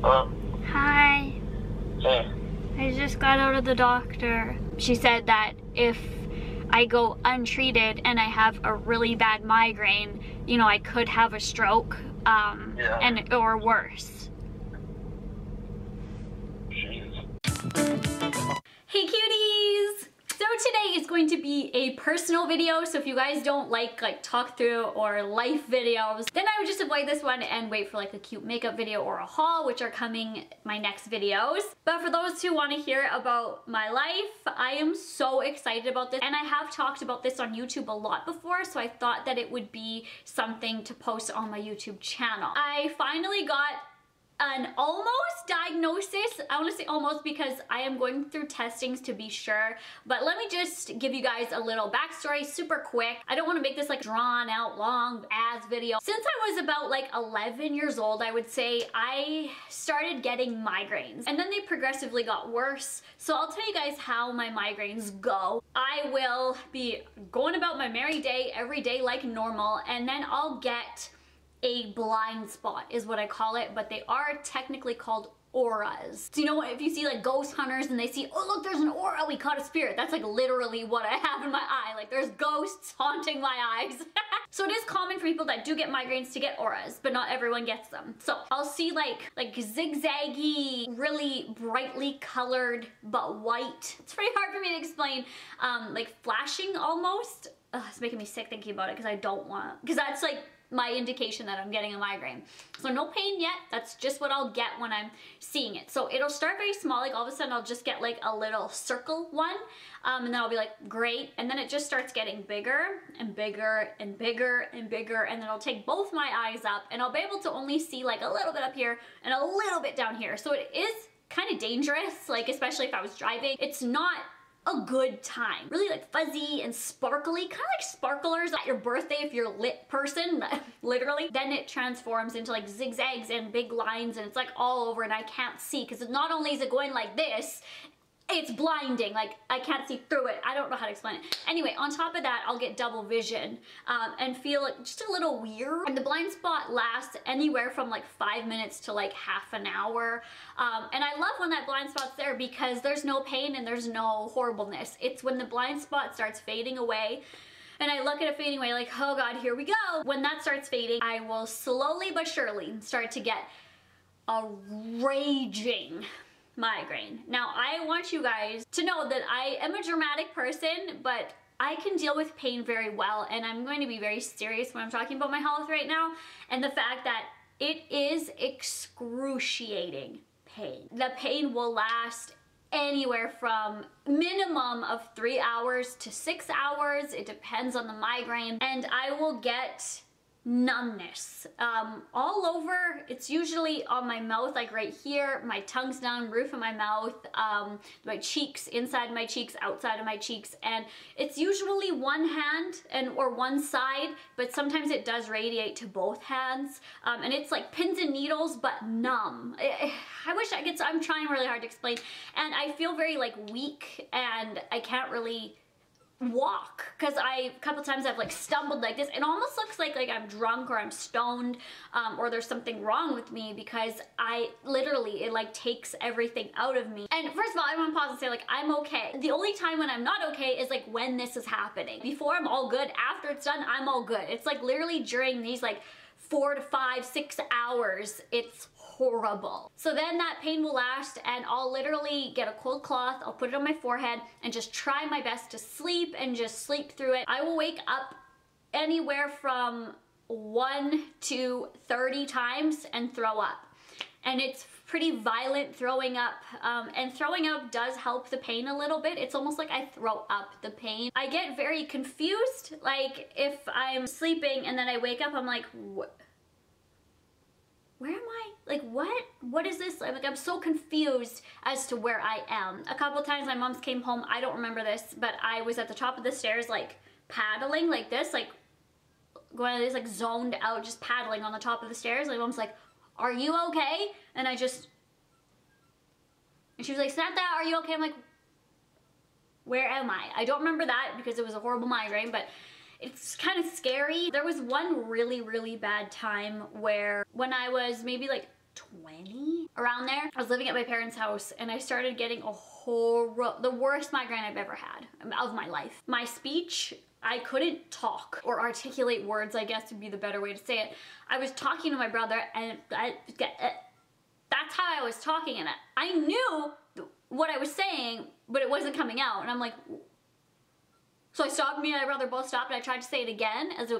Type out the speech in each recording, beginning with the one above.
Hello? Hi. Hey. I just got out of the doctor. She said that if I go untreated and I have a really bad migraine, you know, I could have a stroke, or worse. Jeez. Hey cuties! So today is going to be a personal video, so if you guys don't like talk through or life videos, then I would just avoid this one and wait for like a cute makeup video or a haul, which are coming my next videos. But for those who want to hear about my life, I am so excited about this, and I have talked about this on YouTube a lot before, so I thought that it would be something to post on my YouTube channel. I finally got an almost diagnosis. I want to say almost because I am going through testings to be sure, but let me just give you guys a little backstory super quick. I don't want to make this like drawn out long ass video. Since I was about like 11 years old, I would say, I started getting migraines, and then they progressively got worse. So I'll tell you guys how my migraines go. I will be going about my merry day every day like normal, and then I'll get a blind spot is what I call it, but they are technically called auras. So you know, if you see like ghost hunters and they see, oh look, there's an aura, we caught a spirit, that's like literally what I have in my eye. Like there's ghosts haunting my eyes. So it is common for people that do get migraines to get auras, but not everyone gets them. So I'll see like zigzaggy, really brightly colored but white. It's pretty hard for me to explain. Like flashing almost. Ugh, it's making me sick thinking about it because I don't want, because that's like my indication that I'm getting a migraine. So no pain yet, that's just what I'll get when I'm seeing it. So it'll start very small, like all of a sudden I'll just get like a little circle one, and then I'll be like, great, and then it just starts getting bigger and bigger and bigger and bigger, and then I'll take both my eyes up and I'll be able to only see like a little bit up here and a little bit down here. So it is kind of dangerous, like especially if I was driving. It's not a good time. Really like fuzzy and sparkly, kind of like sparklers at your birthday if you're a lit person, literally. Then it transforms into like zigzags and big lines, and it's like all over and I can't see, because not only is it going like this, it's blinding, like I can't see through it. I don't know how to explain it. Anyway, on top of that, I'll get double vision and feel like just a little weird. And the blind spot lasts anywhere from like 5 minutes to like half an hour. And I love when that blind spot's there because there's no pain and there's no horribleness. It's when the blind spot starts fading away and I look at it fading away like, oh God, here we go. When that starts fading, I will slowly but surely start to get a raging migraine. Now, I want you guys to know that I am a dramatic person, but I can deal with pain very well, and I'm going to be very serious when I'm talking about my health right now, and the fact that it is excruciating pain. The pain will last anywhere from minimum of 3 hours to 6 hours. It depends on the migraine, and I will get numbness all over. It's usually on my mouth, like right here, my tongue's down, roof of my mouth, my cheeks, inside my cheeks, outside of my cheeks, and it's usually one hand or one side, but sometimes it does radiate to both hands, and it's like pins and needles but numb. I wish I could, I'm trying really hard to explain, and I feel very like weak and I can't really walk because a couple times I've like stumbled like this. It almost looks like I'm drunk or I'm stoned, or there's something wrong with me, because I literally, it like takes everything out of me. And first of all, I want to pause and say like, I'm okay. The only time when I'm not okay is like when this is happening. Before, I'm all good. After it's done, I'm all good. It's like literally during these like 4 to 5, 6 hours, it's horrible. So then that pain will last, and I'll literally get a cold cloth, I'll put it on my forehead and just try my best to sleep and just sleep through it. I will wake up anywhere from 1 to 30 times and throw up. And it's pretty violent throwing up, and throwing up does help the pain a little bit. It's almost like I throw up the pain. I get very confused, like if I'm sleeping and then I wake up, I'm like, where am I? Like, what is this? I'm so confused as to where I am. A couple times my mom's came home, I don't remember this, but I was at the top of the stairs like paddling like this, like going like this, like zoned out, just paddling on the top of the stairs. My mom's like, are you okay? And she was like, Samantha, are you okay? I'm like, where am I? I don't remember that because it was a horrible migraine, but it's kind of scary. There was one really, really bad time where when I was maybe like 20 around there. I was living at my parents' house and I started getting the worst migraine I've ever had of my life. My speech, I couldn't talk or articulate words, I guess would be the better way to say it. I was talking to my brother and that's how I was talking, and I knew what I was saying, but it wasn't coming out, and I'm like, so I stopped, me and my brother both stopped, and I tried to say it again, as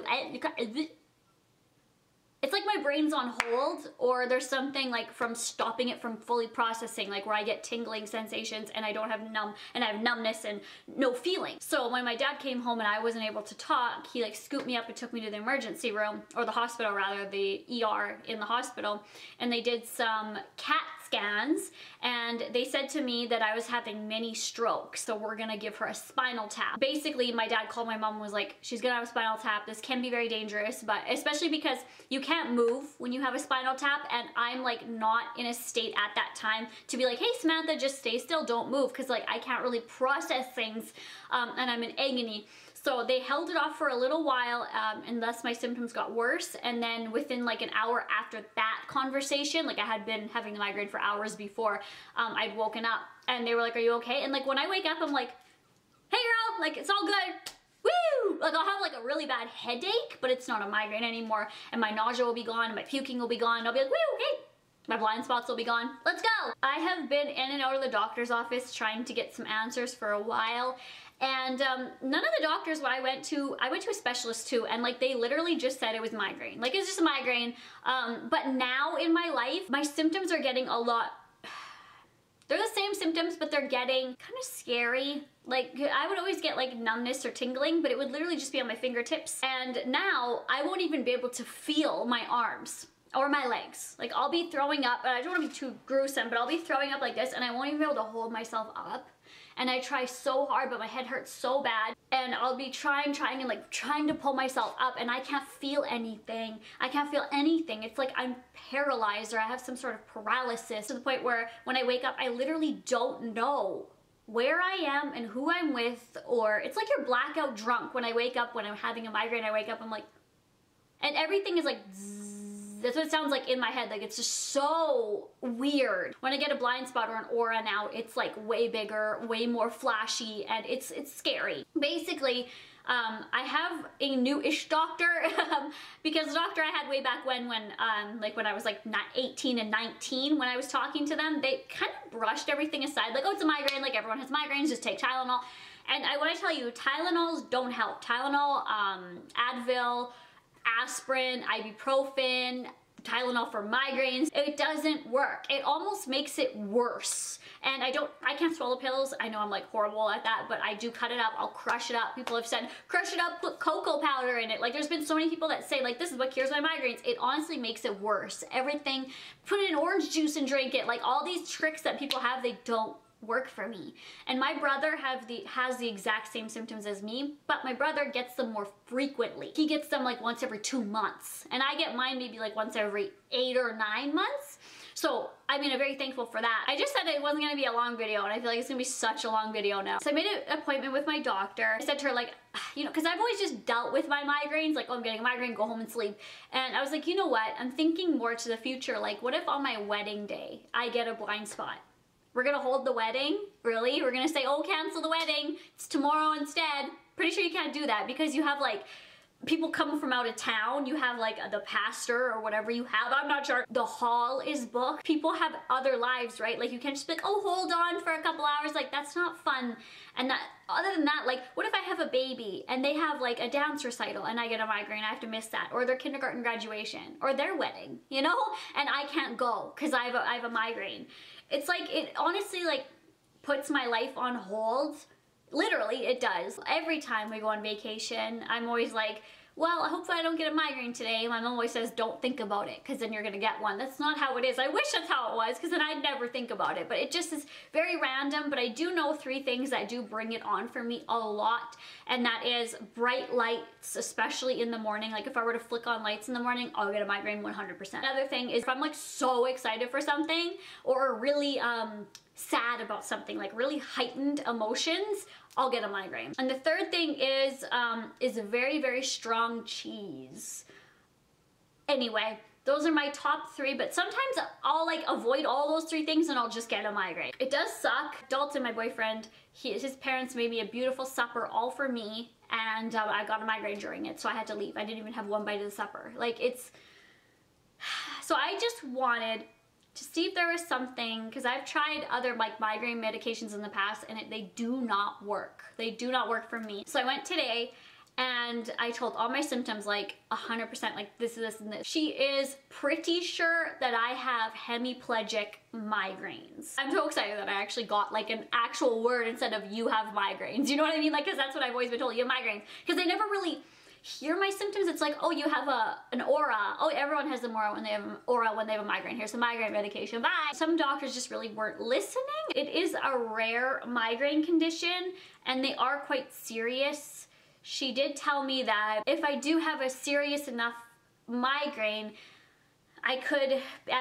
it's like my brain's on hold, or there's something like from stopping it from fully processing, like where I get tingling sensations and I don't have I have numbness and no feeling. So when my dad came home and I wasn't able to talk, he like scooped me up and took me to the emergency room, or the hospital rather, the ER in the hospital, and they did some CAT scans, and they said to me that I was having mini strokes, so we're gonna give her a spinal tap. Basically, my dad called my mom and was like, she's gonna have a spinal tap, this can be very dangerous, but especially because you can't move when you have a spinal tap, and I'm like not in a state at that time to be like, hey Samantha, just stay still, don't move, because like I can't really process things, and I'm in agony. So they held it off for a little while, and thus my symptoms got worse. And then within like an hour after that conversation, like I had been having the migraine for hours before, I'd woken up and they were like, are you okay? And like when I wake up, I'm like, hey girl, like it's all good. Woo! Like I'll have like a really bad headache, but it's not a migraine anymore. And my nausea will be gone, and my puking will be gone. I'll be like, woo, hey! My blind spots will be gone. Let's go! I have been in and out of the doctor's office trying to get some answers for a while. And none of the doctors I went to a specialist too, and like they literally just said it was migraine. Like it's just a migraine. But now in my life, my symptoms are getting a lot, they're the same symptoms, but they're getting kind of scary. Like I would always get like numbness or tingling, but it would literally just be on my fingertips. And now I won't even be able to feel my arms or my legs. Like I'll be throwing up, and I don't want to be too gruesome, but I'll be throwing up like this and I won't even be able to hold myself up. And I try so hard, but my head hurts so bad. And I'll be trying and like trying to pull myself up, and I can't feel anything. I can't feel anything. It's like I'm paralyzed, or I have some sort of paralysis, to the point where when I wake up, I literally don't know where I am and who I'm with, or it's like you're blackout drunk when I wake up. When I'm having a migraine, I wake up, I'm like, and everything is like zzz. That's what it sounds like in my head. Like it's just so weird. When I get a blind spot or an aura now, it's like way bigger, way more flashy, and it's scary. Basically, I have a new-ish doctor because the doctor I had way back when I was like 18 and 19, when I was talking to them, they kind of brushed everything aside. Like, oh, it's a migraine, like everyone has migraines, just take Tylenol. And I want to tell you, Tylenols don't help. Tylenol, Advil, aspirin, ibuprofen, Tylenol for migraines, it doesn't work. It almost makes it worse. And I can't swallow pills. I know I'm like horrible at that, but I do cut it up. I'll crush it up. People have said, crush it up, put cocoa powder in it. Like there's been so many people that say like, this is what cures my migraines. It honestly makes it worse. Everything, put it in orange juice and drink it. Like all these tricks that people have, they don't work for me. And my brother has the exact same symptoms as me, but my brother gets them more frequently. He gets them like once every 2 months, and I get mine maybe like once every 8 or 9 months. So I mean, I'm very thankful for that. I just said it wasn't gonna be a long video, and I feel like it's gonna be such a long video now. So I made an appointment with my doctor. I said to her, like, you know, because I've always just dealt with my migraines, like, oh, I'm getting a migraine, go home and sleep. And I was like, you know what, I'm thinking more to the future. Like, what if on my wedding day I get a blind spot? We're gonna hold the wedding? Really? We're gonna say, oh, cancel the wedding, it's tomorrow instead. Pretty sure you can't do that, because you have like people coming from out of town. You have like the pastor or whatever you have, I'm not sure. The hall is booked. People have other lives, right? Like you can't just be like, oh, hold on for a couple hours. Like that's not fun. And that, other than that, like what if I have a baby and they have like a dance recital and I get a migraine, I have to miss that, or their kindergarten graduation, or their wedding, you know? And I can't go because I have a migraine. It's like, it honestly like puts my life on hold. Literally, it does. Every time we go on vacation, I'm always like, well, hopefully I don't get a migraine today. My mom always says, don't think about it, because then you're gonna get one. That's not how it is. I wish that's how it was, because then I'd never think about it. But it just is very random. But I do know 3 things that do bring it on for me a lot. And that is bright lights, especially in the morning. Like if I were to flick on lights in the morning, I'll get a migraine 100%. Another thing is if I'm like so excited for something, or really sad about something, like really heightened emotions, I'll get a migraine. And the third thing is a very, very strong cheese. Anyway, Those are my top 3, but sometimes I'll like avoid all those 3 things and I'll just get a migraine. It does suck. Dalton, my boyfriend, his parents made me a beautiful supper all for me, and I got a migraine during it, so I had to leave. I didn't even have one bite of the supper. Like, it's... So I just wanted to see if there was something, because I've tried other like migraine medications in the past and they do not work. They do not work for me. So I went today and I told all my symptoms, like 100%, like this, this, and this. She is pretty sure that I have hemiplegic migraines. I'm so excited that I actually got like an actual word instead of you have migraines. You know what I mean? Like, because that's what I've always been told, you have migraines. Because they never really hear my symptoms. It's like, oh, you have an aura. Oh, everyone has an aura when they have an aura when they have a migraine. Here's some migraine medication. Bye. Some doctors just really weren't listening. It is a rare migraine condition and they are quite serious. She did tell me that if I do have a serious enough migraine, I could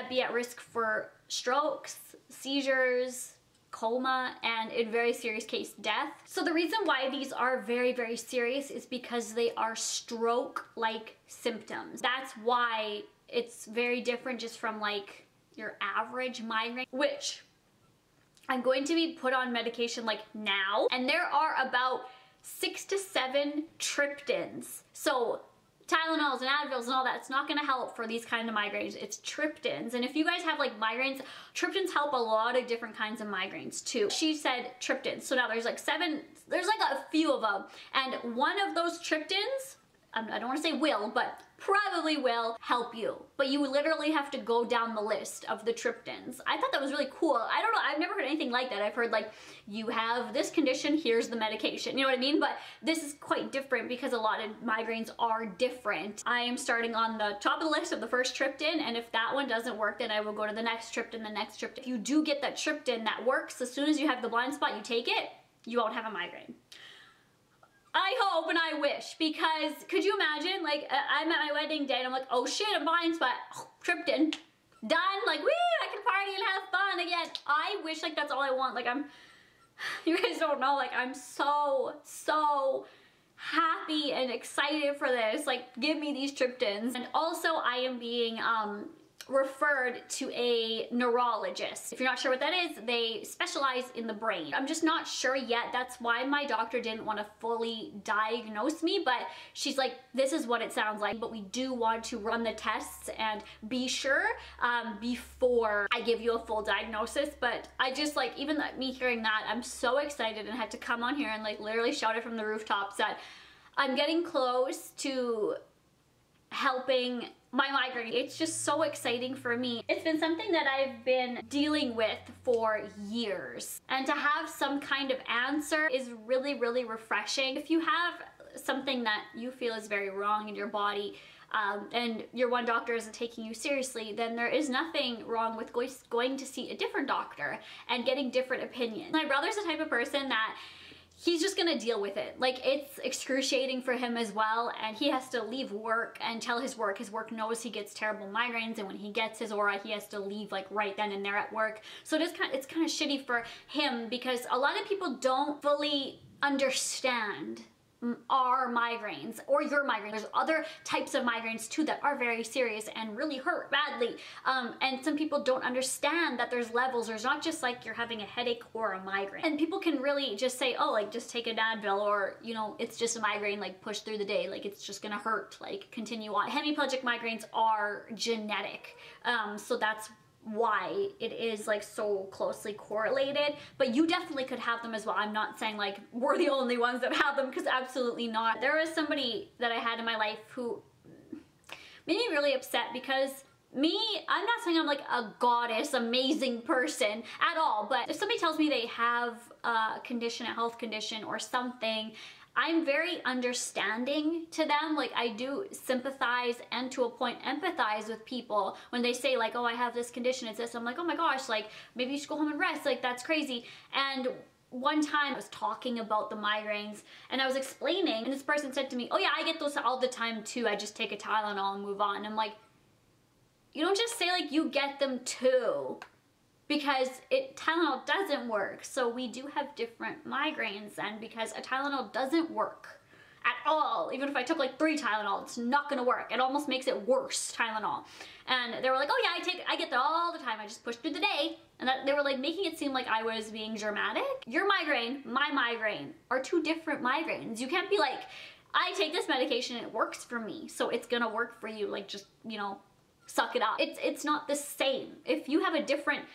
be at risk for strokes, seizures, coma, and in very serious case, death. So the reason why these are very, very serious is because they are stroke-like symptoms. That's why it's very different just from like your average migraine, which I'm going to be put on medication like now, and there are about 6 to 7 triptans. So Tylenols and Advils and all that, it's not gonna help for these kind of migraines. It's triptans. And if you guys have like migraines, triptans help a lot of different kinds of migraines too. She said triptans. So now there's like 7, there's like a few of them. And one of those triptans, I don't want to say will, but probably will help you. But you literally have to go down the list of the triptans. I thought that was really cool. I don't know, I've never heard anything like that. I've heard like, you have this condition, here's the medication. You know what I mean? But this is quite different because a lot of migraines are different. I am starting on the top of the list of the first triptan, and if that one doesn't work, then I will go to the next triptan, the next triptan. If you do get that triptan that works, as soon as you have the blind spot, you take it, you won't have a migraine. I hope and I wish, because could you imagine, like, I'm at my wedding day and I'm like, oh shit, I'm blind spot, triptan, done, like, woo, I can party and have fun again. I wish like that's all I want. Like, you guys don't know, like, I'm so happy and excited for this. Like, give me these triptans. And also I am being referred to a neurologist. If you're not sure what that is, they specialize in the brain. I'm just not sure yet. That's why my doctor didn't want to fully diagnose me, but she's like, this is what it sounds like, but we do want to run the tests and be sure before I give you a full diagnosis. But I just, like, even me hearing that, I'm so excited and had to come on here and like literally shout it from the rooftops that I'm getting close to helping my migraine. It's just so exciting for me. It's been something that I've been dealing with for years, and to have some kind of answer is really, really refreshing. If you have something that you feel is very wrong in your body, and your one doctor isn't taking you seriously, then there is nothing wrong with going to see a different doctor and getting different opinions. My brother's the type of person that he's just gonna deal with it. Like, it's excruciating for him as well, and he has to leave work and tell his work knows he gets terrible migraines, and when he gets his aura, he has to leave like right then and there at work. So it's kind of shitty for him, because a lot of people don't fully understand our migraines or your migraines. There's other types of migraines too that are very serious and really hurt badly, and some people don't understand that there's levels. There's not just like you're having a headache or a migraine, and people can really just say, oh, like, just take an Advil, or, you know, it's just a migraine, like, push through the day, like, it's just gonna hurt, like, continue on. Hemiplegic migraines are genetic, so that's why it is like so closely correlated, but you definitely could have them as well. I'm not saying like we're the only ones that have them, because absolutely not. There was somebody that I had in my life who made me really upset, because I'm not saying I'm like a goddess, amazing person at all, but if somebody tells me they have a condition, a health condition or something, I'm very understanding to them. Like, I do sympathize and to a point empathize with people when they say like, oh, I have this condition, it's this. I'm like, oh my gosh, like, maybe you should go home and rest. Like, that's crazy. And one time I was talking about the migraines and I was explaining, and this person said to me, oh yeah, I get those all the time too. I just take a Tylenol and move on. I'm like, you don't just say like you get them too, because Tylenol doesn't work. So we do have different migraines, and because a Tylenol doesn't work at all. Even if I took like 3 Tylenol, it's not gonna work. It almost makes it worse, Tylenol. And they were like, oh yeah, I get that all the time. I just push through the day. And that, they were like making it seem like I was being dramatic. Your migraine, my migraine are 2 different migraines. You can't be like, I take this medication and it works for me, so it's gonna work for you. Like, just, you know, suck it up. It's not the same. If you have a different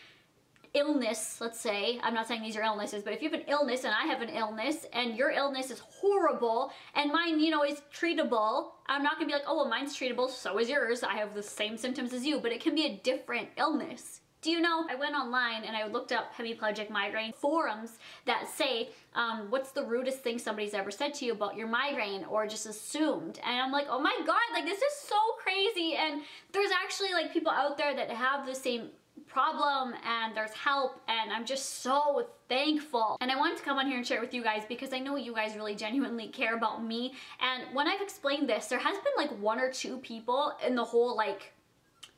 illness, let's say, I'm not saying these are illnesses, but if you have an illness and I have an illness and your illness is horrible and mine, you know, is treatable, I'm not gonna be like, oh, well, mine's treatable, so is yours. I have the same symptoms as you, but it can be a different illness. Do you know, I went online and I looked up hemiplegic migraine forums that say, what's the rudest thing somebody's ever said to you about your migraine or just assumed? And I'm like, oh my God, like this is so crazy. And there's actually like people out there that have the same problem and there's help, and I'm just so thankful. And I wanted to come on here and share it with you guys because I know you guys really genuinely care about me. And when I've explained this, there has been like 1 or 2 people in the whole like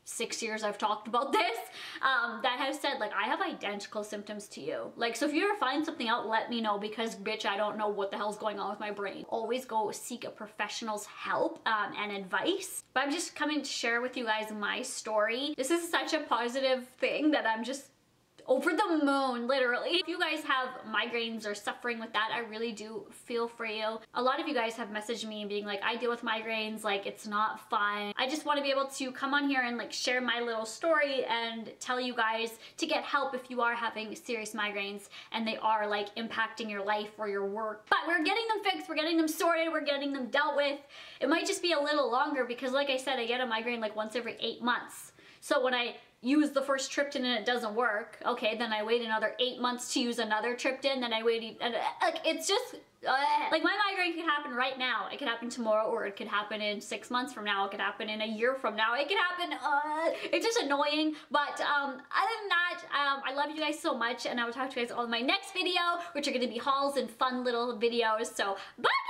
6 years I've talked about this, that have said like, I have identical symptoms to you. Like, so if you ever find something out, let me know, because bitch, I don't know what the hell's going on with my brain. Always go seek a professional's help and advice. But I'm just coming to share with you guys my story. This is such a positive thing that I'm just over the moon, literally. If you guys have migraines or suffering with that, I really do feel for you. A lot of you guys have messaged me being like, I deal with migraines, like it's not fun. I just want to be able to come on here and like share my little story and tell you guys to get help if you are having serious migraines and they are like impacting your life or your work. But we're getting them fixed, we're getting them sorted, we're getting them dealt with. It might just be a little longer because like I said, I get a migraine like once every 8 months. So when I use the first Triptan and it doesn't work, okay, then I wait another 8 months to use another Triptan, then I wait, and like it's just, like my migraine could happen right now. It could happen tomorrow, or it could happen in 6 months from now. It could happen in a year from now. It could happen, it's just annoying. But other than that, I love you guys so much, and I will talk to you guys on my next video, which are gonna be hauls and fun little videos. So bye!